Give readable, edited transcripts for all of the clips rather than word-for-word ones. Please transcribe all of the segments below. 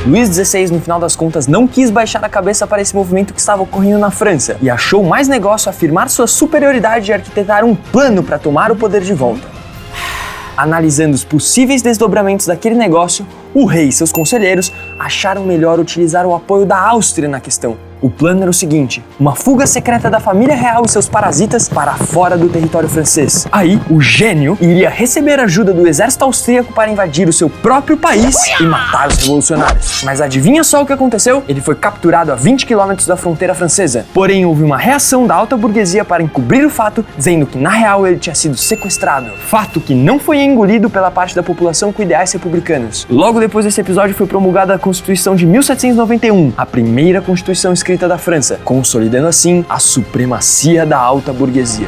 Luís XVI, no final das contas, não quis baixar a cabeça para esse movimento que estava ocorrendo na França e achou mais negócio afirmar sua superioridade e arquitetar um plano para tomar o poder de volta. Analisando os possíveis desdobramentos daquele negócio, o rei e seus conselheiros acharam melhor utilizar o apoio da Áustria na questão. O plano era o seguinte: uma fuga secreta da família real e seus parasitas para fora do território francês. Aí, o gênio iria receber ajuda do exército austríaco para invadir o seu próprio país e matar os revolucionários. Mas adivinha só o que aconteceu? Ele foi capturado a 20 km da fronteira francesa. Porém, houve uma reação da alta burguesia para encobrir o fato, dizendo que na real ele tinha sido sequestrado. Fato que não foi engolido pela parte da população com ideais republicanos. Logo depois desse episódio foi promulgada a Constituição de 1791, a primeira Constituição escrita da França, consolidando assim a supremacia da alta burguesia.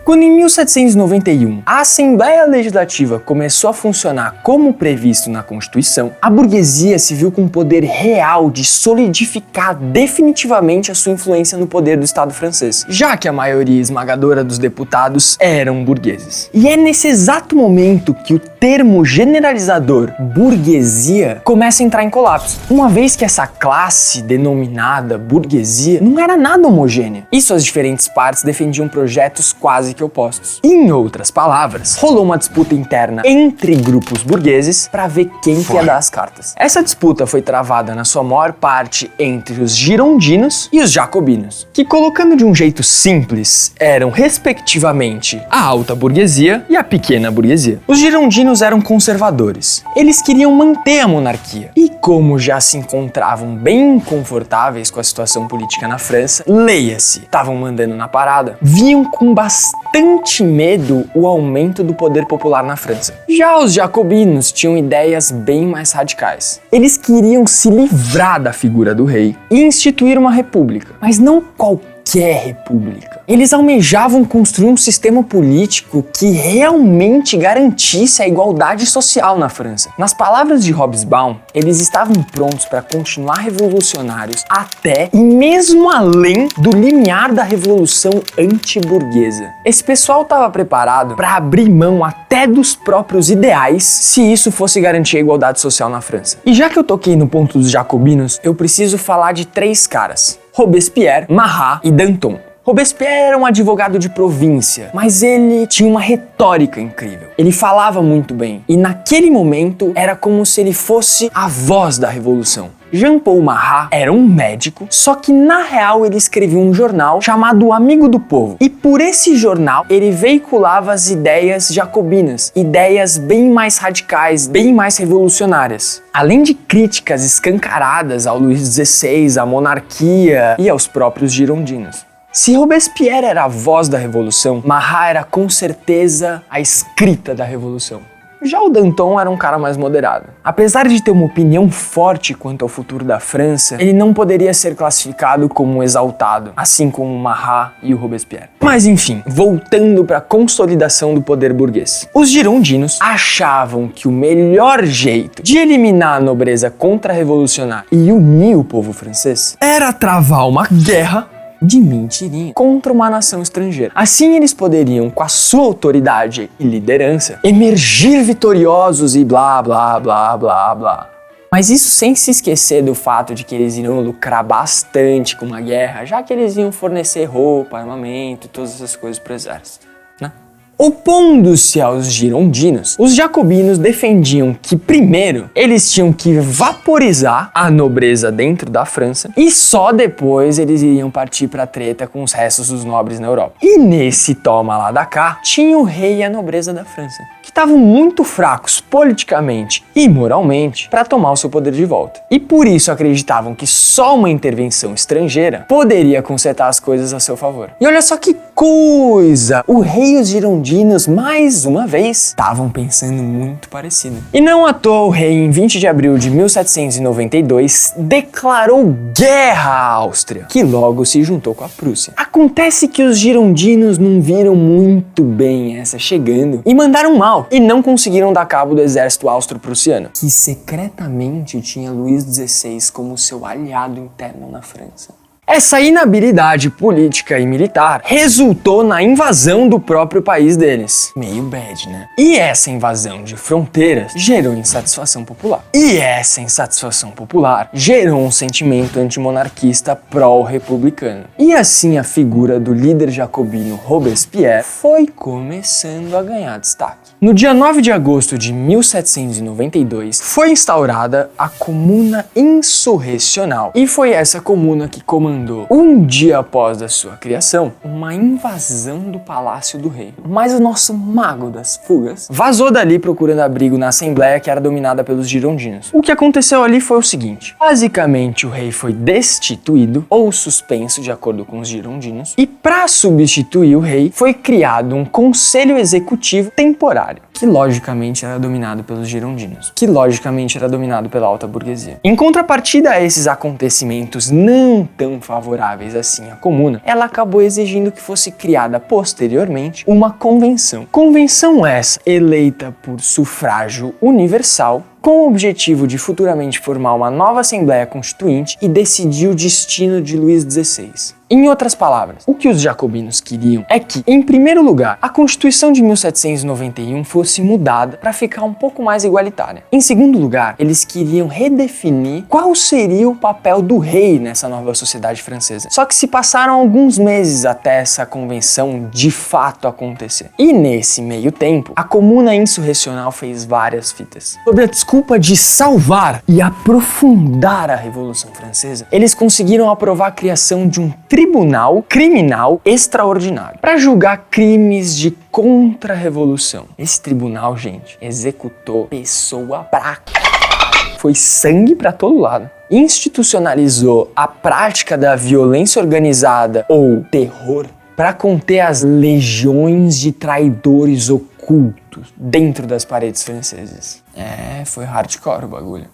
Quando em 1791 a Assembleia Legislativa começou a funcionar como previsto na Constituição, a burguesia se viu com o poder real de solidificar definitivamente a sua influência no poder do Estado francês, já que a maioria esmagadora dos deputados eram burgueses. E é nesse exato momento que o termo generalizador burguesia começa a entrar em colapso, uma vez que essa classe denominada burguesia não era nada homogênea, e suas diferentes partes defendiam projetos quase que opostos. Em outras palavras, rolou uma disputa interna entre grupos burgueses para ver quem que ia dar as cartas. Essa disputa foi travada na sua maior parte entre os girondinos e os jacobinos, que, colocando de um jeito simples, eram respectivamente a alta burguesia e a pequena burguesia. Os girondinos eram conservadores. Eles queriam manter a monarquia. E como já se encontravam bem confortáveis com a situação política na França, leia-se, estavam mandando na parada, viam com bastante medo o aumento do poder popular na França. Já os jacobinos tinham ideias bem mais radicais. Eles queriam se livrar da figura do rei e instituir uma república, mas não qualquer república. Eles almejavam construir um sistema político que realmente garantisse a igualdade social na França. Nas palavras de Hobsbawm, eles estavam prontos para continuar revolucionários até e mesmo além do limiar da revolução antiburguesa. Esse pessoal estava preparado para abrir mão até dos próprios ideais se isso fosse garantir a igualdade social na França. E já que eu toquei no ponto dos jacobinos, eu preciso falar de três caras: Robespierre, Marat e Danton. Robespierre era um advogado de província, mas ele tinha uma retórica incrível. Ele falava muito bem, e naquele momento era como se ele fosse a voz da revolução. Jean-Paul Marat era um médico, só que na real ele escrevia um jornal chamado Amigo do Povo. E por esse jornal ele veiculava as ideias jacobinas, ideias bem mais radicais, bem mais revolucionárias. Além de críticas escancaradas ao Luís XVI, à monarquia e aos próprios girondinos. Se Robespierre era a voz da revolução, Marat era com certeza a escrita da revolução. Já o Danton era um cara mais moderado. Apesar de ter uma opinião forte quanto ao futuro da França, ele não poderia ser classificado como um exaltado, assim como o Marat e o Robespierre. Mas enfim, voltando para a consolidação do poder burguês. Os girondinos achavam que o melhor jeito de eliminar a nobreza contra-revolucionária e unir o povo francês era travar uma guerra de mentirinha contra uma nação estrangeira. Assim eles poderiam, com a sua autoridade e liderança, emergir vitoriosos e blá blá blá blá blá. Mas isso sem se esquecer do fato de que eles iriam lucrar bastante com uma guerra, já que eles iam fornecer roupa, armamento e todas essas coisas para o exército, né? Opondo-se aos girondinos, os jacobinos defendiam que, primeiro, eles tinham que vaporizar a nobreza dentro da França e só depois eles iriam partir para a treta com os restos dos nobres na Europa. E nesse toma lá da cá, tinha o rei e a nobreza da França, que estavam muito fracos politicamente e moralmente para tomar o seu poder de volta. E por isso acreditavam que só uma intervenção estrangeira poderia consertar as coisas a seu favor. E olha só que coisa! O rei e os girondinos, mais uma vez, estavam pensando muito parecido. E não à toa o rei, em 20 de abril de 1792, declarou guerra à Áustria, que logo se juntou com a Prússia. Acontece que os girondinos não viram muito bem essa chegando e mandaram mal, e não conseguiram dar cabo do exército austro-prussiano, que secretamente tinha Luís XVI como seu aliado interno na França. Essa inabilidade política e militar resultou na invasão do próprio país deles. Meio bad, né? E essa invasão de fronteiras gerou insatisfação popular. E essa insatisfação popular gerou um sentimento antimonarquista pró-republicano. E assim a figura do líder jacobino Robespierre foi começando a ganhar destaque. No dia 9 de agosto de 1792, foi instaurada a Comuna Insurrecional. E foi essa comuna que comandou, um dia após a sua criação, uma invasão do Palácio do Rei. Mas o nosso mago das fugas vazou dali procurando abrigo na Assembleia, que era dominada pelos girondinos. O que aconteceu ali foi o seguinte: basicamente o rei foi destituído ou suspenso, de acordo com os girondinos, e para substituir o rei foi criado um conselho executivo temporário, que logicamente era dominado pelos girondinos, que logicamente era dominado pela alta burguesia. Em contrapartida a esses acontecimentos não tão favoráveis assim à comuna, ela acabou exigindo que fosse criada posteriormente uma convenção. Convenção essa eleita por sufrágio universal, com o objetivo de futuramente formar uma nova Assembleia Constituinte e decidir o destino de Luís XVI. Em outras palavras, o que os jacobinos queriam é que, em primeiro lugar, a Constituição de 1791 fosse mudada para ficar um pouco mais igualitária. Em segundo lugar, eles queriam redefinir qual seria o papel do rei nessa nova sociedade francesa. Só que se passaram alguns meses até essa convenção de fato acontecer. E nesse meio tempo, a Comuna Insurrecional fez várias fitas. Sob a desculpa de salvar e aprofundar a Revolução Francesa, eles conseguiram aprovar a criação de um tribunal criminal extraordinário para julgar crimes de contra-revolução. Esse tribunal, gente, executou pessoa pra caralho. Foi sangue pra todo lado. Institucionalizou a prática da violência organizada ou terror para conter as legiões de traidores ocultos dentro das paredes francesas. Foi hardcore o bagulho.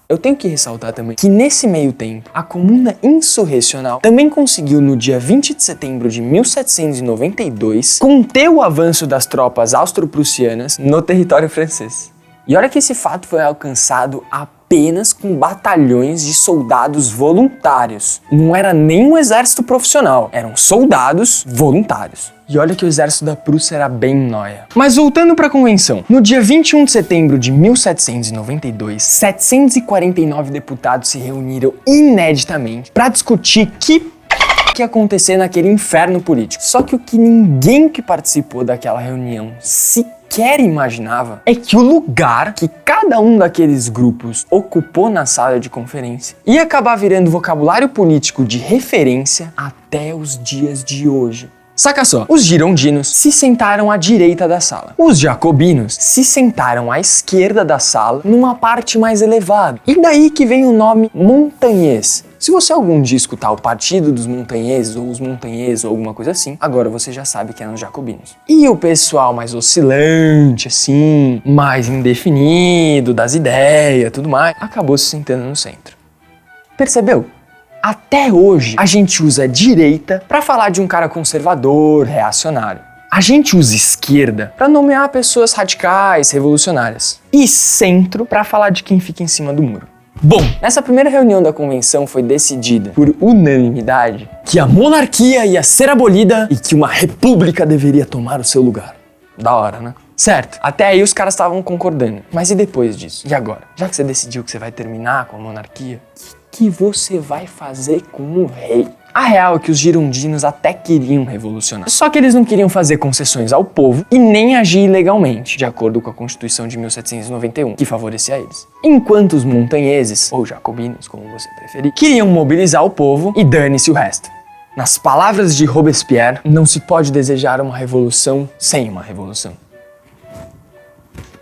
Eu tenho que ressaltar também que nesse meio tempo, a Comuna Insurrecional também conseguiu, no dia 20 de setembro de 1792, conter o avanço das tropas austro-prussianas no território francês. E olha que esse fato foi alcançado apenas com batalhões de soldados voluntários. Não era nem um exército profissional, eram soldados voluntários. E olha que o exército da Prússia era bem nóia. Mas voltando para a convenção, no dia 21 de setembro de 1792, 749 deputados se reuniram ineditamente para discutir que ia acontecer naquele inferno político. Só que o que ninguém que participou daquela reunião sequer imaginava é que o lugar que cada um daqueles grupos ocupou na sala de conferência ia acabar virando vocabulário político de referência até os dias de hoje. Saca só, os girondinos se sentaram à direita da sala. Os jacobinos se sentaram à esquerda da sala, numa parte mais elevada. E daí que vem o nome montanhês. Se você algum dia escutar o Partido dos Montanheses, ou os Montanheses, ou alguma coisa assim, agora você já sabe que eram os jacobinos. E o pessoal mais oscilante, assim, mais indefinido, das ideias, tudo mais, acabou se sentando no centro. Percebeu? Até hoje, a gente usa direita para falar de um cara conservador, reacionário. A gente usa esquerda para nomear pessoas radicais, revolucionárias. E centro para falar de quem fica em cima do muro. Bom, nessa primeira reunião da convenção foi decidida por unanimidade que a monarquia ia ser abolida e que uma república deveria tomar o seu lugar. Da hora, né? Certo, até aí os caras estavam concordando. Mas e depois disso? E agora? Já que você decidiu que você vai terminar com a monarquia, o que você vai fazer com o rei? A real é que os girondinos até queriam revolucionar. Só que eles não queriam fazer concessões ao povo e nem agir ilegalmente, de acordo com a Constituição de 1791, que favorecia eles. Enquanto os montanheses, ou jacobinos, como você preferir, queriam mobilizar o povo e dane-se o resto. Nas palavras de Robespierre, não se pode desejar uma revolução sem uma revolução.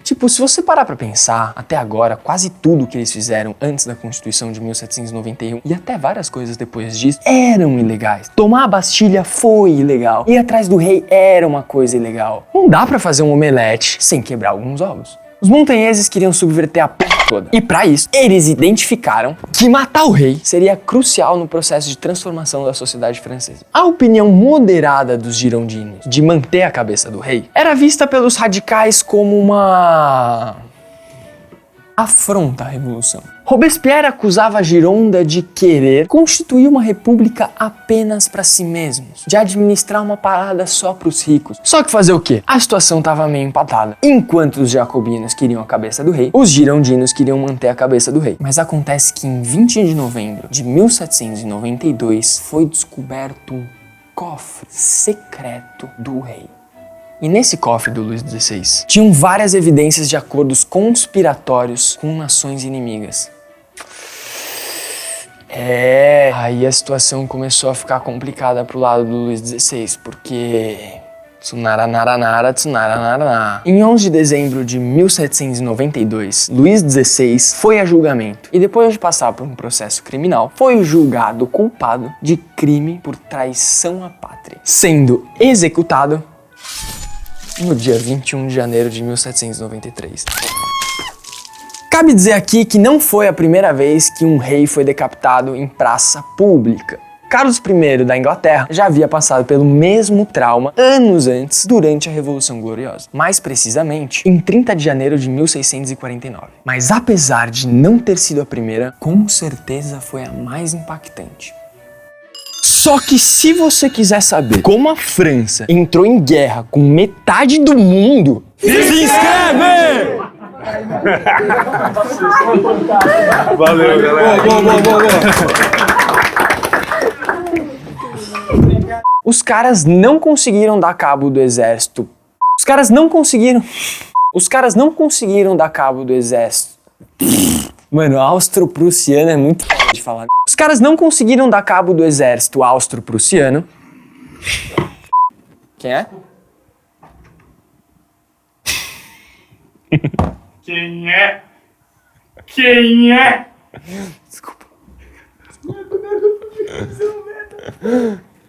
Tipo, se você parar pra pensar, até agora, quase tudo que eles fizeram antes da Constituição de 1791 e até várias coisas depois disso eram ilegais. Tomar a Bastilha foi ilegal. Ir atrás do rei era uma coisa ilegal. Não dá pra fazer um omelete sem quebrar alguns ovos. Os montanheses queriam subverter a porra toda. E pra isso, eles identificaram que matar o rei seria crucial no processo de transformação da sociedade francesa. A opinião moderada dos girondinos de manter a cabeça do rei era vista pelos radicais como uma afronta à revolução. Robespierre acusava a Gironda de querer constituir uma república apenas para si mesmos, de administrar uma parada só para os ricos. Só que fazer o quê? A situação estava meio empatada. Enquanto os jacobinos queriam a cabeça do rei, os girondinos queriam manter a cabeça do rei. Mas acontece que em 20 de novembro de 1792 foi descoberto um cofre secreto do rei. E nesse cofre do Luís XVI tinham várias evidências de acordos conspiratórios com nações inimigas. Aí a situação começou a ficar complicada pro lado do Luís XVI, porque... Em 11 de dezembro de 1792, Luís XVI foi a julgamento e depois de passar por um processo criminal, foi julgado culpado de crime por traição à pátria, sendo executado no dia 21 de janeiro de 1793. Cabe dizer aqui que não foi a primeira vez que um rei foi decapitado em praça pública. Carlos I da Inglaterra já havia passado pelo mesmo trauma anos antes, durante a Revolução Gloriosa. Mais precisamente, em 30 de janeiro de 1649. Mas apesar de não ter sido a primeira, com certeza foi a mais impactante. Só que se você quiser saber como a França entrou em guerra com metade do mundo, se inscreve! Valeu, galera. Os caras não conseguiram dar cabo do exército. Os caras não conseguiram dar cabo do exército. Mano, austro-prussiano é muito f*** de falar. Os caras não conseguiram dar cabo do exército austro-prussiano. Quem é? Quem é? Quem é? Desculpa.